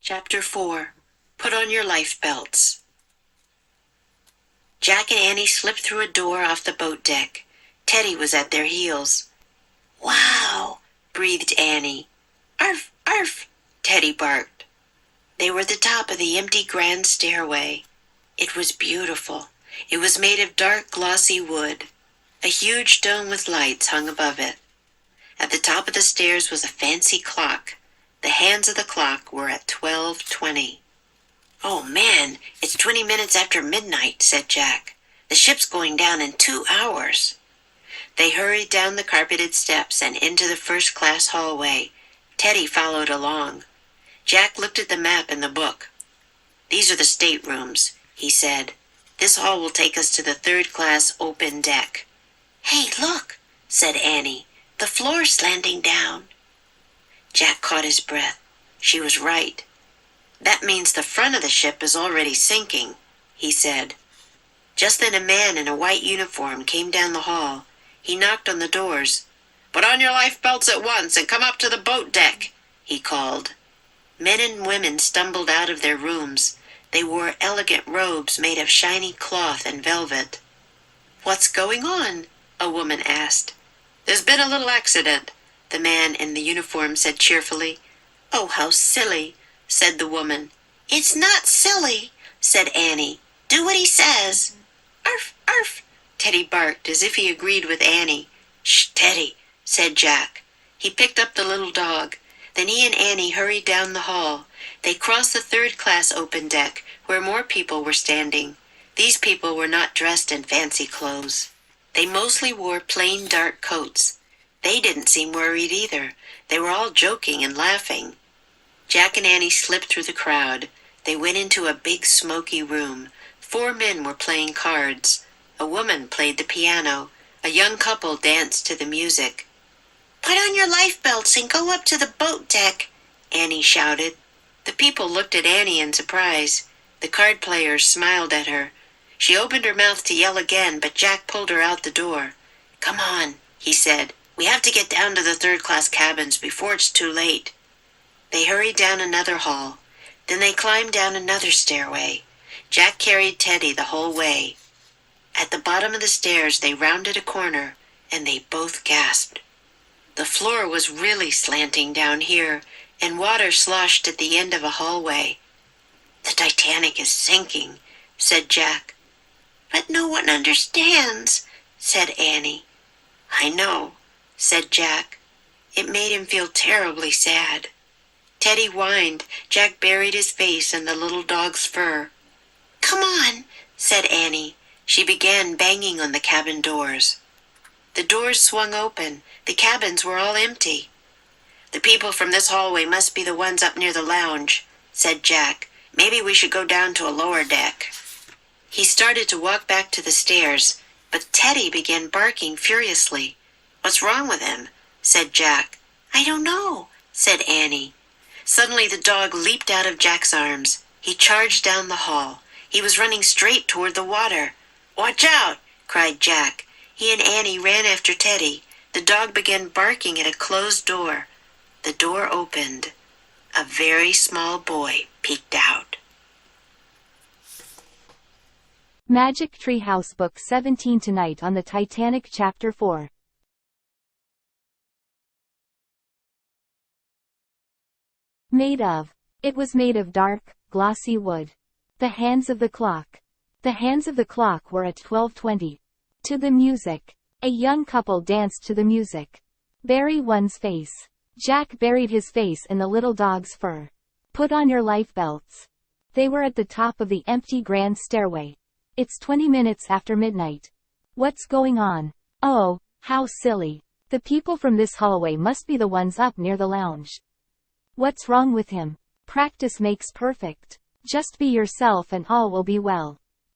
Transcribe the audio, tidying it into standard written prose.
Chapter 4. Put on your life belts. Jack and Annie slipped through a door off the boat deck. Teddy was at their heels. "Wow," breathed Annie. "Arf, arf," Teddy barked. They were at the top of the empty grand stairway. It was beautiful. It was made of dark, glossy wood. A huge dome with lights hung above it. At the top of the stairs was a fancy clock. The hands of the clock were at 12:20. "Oh, man, it's 20 minutes after midnight," said Jack. "The ship's going down in 2 hours. They hurried down the carpeted steps and into the first-class hallway. Teddy followed along. Jack looked at the map in the book. "These are the staterooms," he said. "This hall will take us to the third-class open deck." "Hey, look," said Annie. "The floor's slanting down." Jack caught his breath. She was right. "That means the front of the ship is already sinking," he said. Just then a man in a white uniform came down the hall. He knocked on the doors. "Put on your life belts at once and come up to the boat deck," he called. Men and women stumbled out of their rooms. They wore elegant robes made of shiny cloth and velvet. "What's going on?" a woman asked. "There's been a little accident," the man in the uniform said cheerfully. "Oh, how silly," said the woman. "It's not silly," said Annie. "Do what he says." "Arf, arf," Teddy barked as if he agreed with Annie. "Shh, Teddy," said Jack. He picked up the little dog. Then he and Annie hurried down the hall. They crossed the third-class open deck, where more people were standing. These people were not dressed in fancy clothes. They mostly wore plain dark coats. They didn't seem worried either. They were all joking and laughing. Jack and Annie slipped through the crowd. They went into a big smoky room. 4 men were playing cards. A woman played the piano. A young couple danced to the music. "Put on your life belts and go up to the boat deck," Annie shouted. The people looked at Annie in surprise. The card players smiled at her. She opened her mouth to yell again, but Jack pulled her out the door. "Come on," he said. "We have to get down to the third-class cabins before it's too late." They hurried down another hall. Then they climbed down another stairway. Jack carried Teddy the whole way. At the bottom of the stairs, they rounded a corner, and they both gasped. The floor was really slanting down here, and water sloshed at the end of a hallway. "The Titanic is sinking," said Jack. "But no one understands," said Annie. "I know," said Jack. It made him feel terribly sad. Teddy whined. Jack buried his face in the little dog's fur. "Come on," said Annie. She began banging on the cabin doors. The doors swung open. The cabins were all empty. "The people from this hallway must be the ones up near the lounge," said Jack. "Maybe we should go down to a lower deck." He started to walk back to the stairs, but Teddy began barking furiously. "What's wrong with him?" said Jack. "I don't know," said Annie. Suddenly the dog leaped out of Jack's arms. He charged down the hall. He was running straight toward the water. "Watch out!" cried Jack. He and Annie ran after Teddy. The dog began barking at a closed door. The door opened. A very small boy peeked out. ㅅ매직트리하우스 Book 17 Tonight on the Titanic Chapter 4. Made of. It was made of dark, glossy wood. The hands of the clock. The hands of the clock were at 12:20. To the music. A young couple danced to the music. Bury one's face. Jack buried his face in the little dog's fur. Put on your life belts. They were at the top of the empty grand stairway. It's 20 minutes after midnight. What's going on? Oh, how silly. The people from this hallway must be the ones up near the lounge. What's wrong with him? Practice makes perfect. Just be yourself and all will be well.